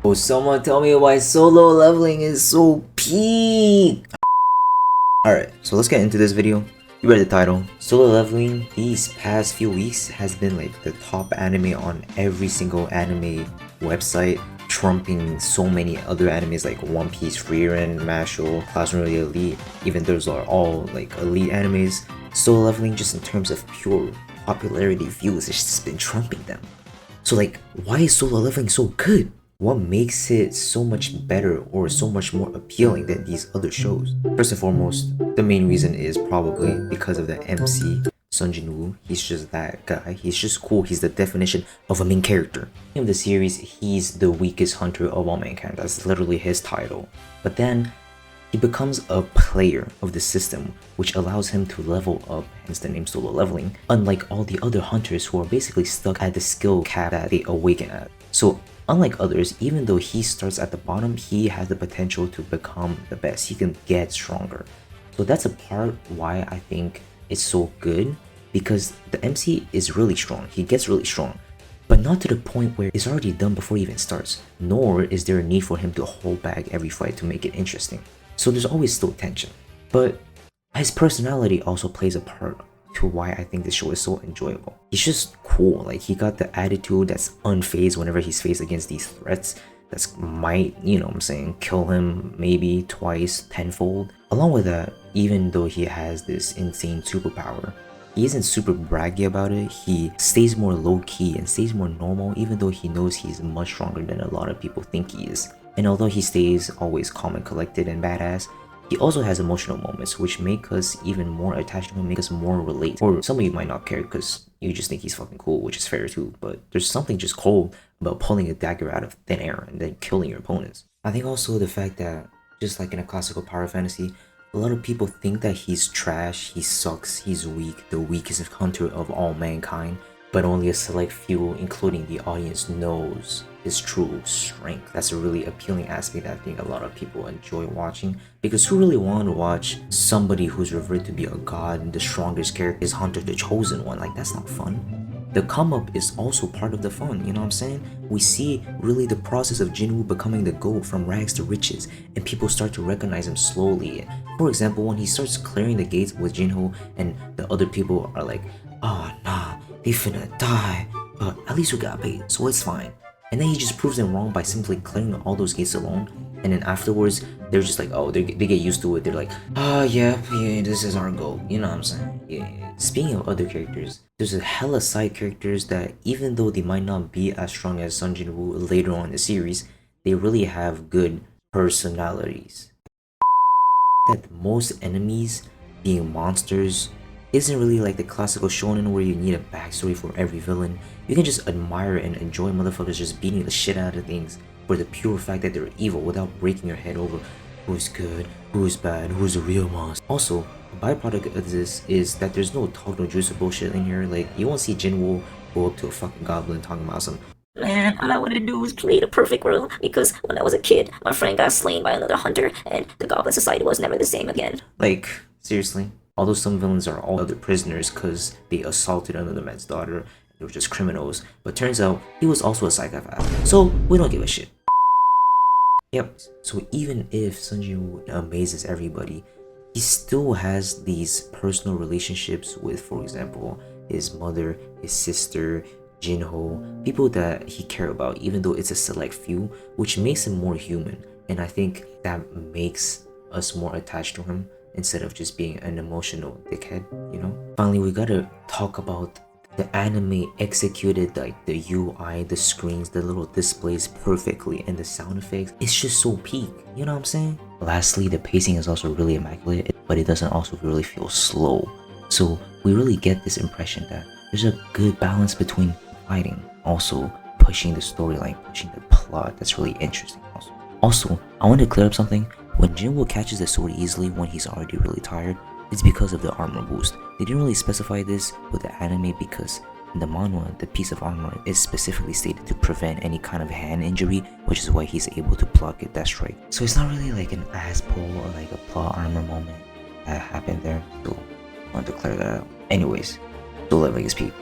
Oh, someone tell me why solo leveling is so peak. Alright, so let's get into this video. You read the title. Solo leveling these past few weeks has been like the top anime on every single anime website, trumping so many other animes like One Piece, Frieren, Mashle, Classroom Really Elite. Even those are all like elite animes. Solo leveling, just in terms of pure popularity views, it's just been trumping them. So like, why is solo leveling so good? What makes it so much better or so much more appealing than these other shows? First and foremost, the main reason is probably because of the MC, Sung Jin-woo. He's just that guy. He's just cool. He's the definition of a main character. In the series, he's the weakest hunter of all mankind. That's literally his title. But then he becomes a player of the system, which allows him to level up, hence the name solo leveling, unlike all the other hunters who are basically stuck at the skill cap that they awaken at. So unlike others, even though he starts at the bottom, he has the potential to become the best. He can get stronger. So that's a part why I think it's so good, because the MC is really strong. He gets really strong, but not to the point where it's already done before he even starts, nor is there a need for him to hold back every fight to make it interesting. So there's always still tension. But his personality also plays a part to why I think this show is so enjoyable. He's just cool. Like, he got the attitude that's unfazed whenever he's faced against these threats that's might, you know what I'm saying, kill him maybe twice, tenfold. Along with that, even though he has this insane superpower, he isn't super braggy about it. He stays more low-key and stays more normal, even though he knows he's much stronger than a lot of people think he is. And although he stays always calm and collected and badass, he also has emotional moments which make us even more attached to him, make us more relate. Or some of you might not care because you just think he's fucking cool, which is fair too, but there's something just cold about pulling a dagger out of thin air and then killing your opponents. I think also the fact that, just like in a classical power fantasy, a lot of people think that he's trash, he sucks, he's weak, the weakest hunter of all mankind, but only a select few, including the audience, knows his true strength. That's a really appealing aspect that I think a lot of people enjoy watching, because who really want to watch somebody who's revered to be a god and the strongest character is Hunter the Chosen One? Like, that's not fun. The come up is also part of the fun, you know what I'm saying? We see really the process of Jinwoo becoming the GOAT from rags to riches, and people start to recognize him slowly. For example, when he starts clearing the gates with Jinho and the other people are like, oh nah, they finna die, but at least we got paid, so it's fine. And then he just proves them wrong by simply clearing all those gates alone. And then afterwards, they're just like, oh, they get used to it. They're like, oh, yeah, this is our goal. You know what I'm saying? Yeah. Speaking of other characters, there's a hella side characters that, even though they might not be as strong as Sung Jin-woo later on in the series, they really have good personalities. That most enemies being monsters isn't really like the classical shonen where you need a backstory for every villain. You can just admire and enjoy motherfuckers just beating the shit out of things for the pure fact that they're evil without breaking your head over who's good, who's bad, who's a real monster. Also, a byproduct of this is that there's no talk no juice bullshit in here. Like, you won't see Jinwoo go up to a fucking goblin talking about some, man, all I wanted to do was create a perfect world because when I was a kid, my friend got slain by another hunter and the Goblin Society was never the same again. like, seriously. Although some villains are all other prisoners because they assaulted another man's daughter, they were just criminals, but turns out he was also a psychopath. So we don't give a shit. Yep, so even if Sung Jin-woo amazes everybody, he still has these personal relationships with, for example, his mother, his sister, Jinho, people that he cares about, even though it's a select few, which makes him more human. And I think that makes us more attached to him instead of just being an emotional dickhead, you know? Finally, we gotta talk about the anime executed, like the UI, the screens, the little displays perfectly, and the sound effects. It's just so peak, you know what I'm saying? Lastly, the pacing is also really immaculate, but it doesn't also really feel slow. So we really get this impression that there's a good balance between fighting, also pushing the storyline, pushing the plot. That's really interesting also. I want to clear up something. When Jinwoo catches the sword easily when he's already really tired, it's because of the armor boost. They didn't really specify this with the anime because in the manhwa, the piece of armor is specifically stated to prevent any kind of hand injury, which is why he's able to block it that strike. So it's not really like an ass pull or like a plot armor moment that happened there. So I want to clear that out. Anyways, Solo Leveling is peak.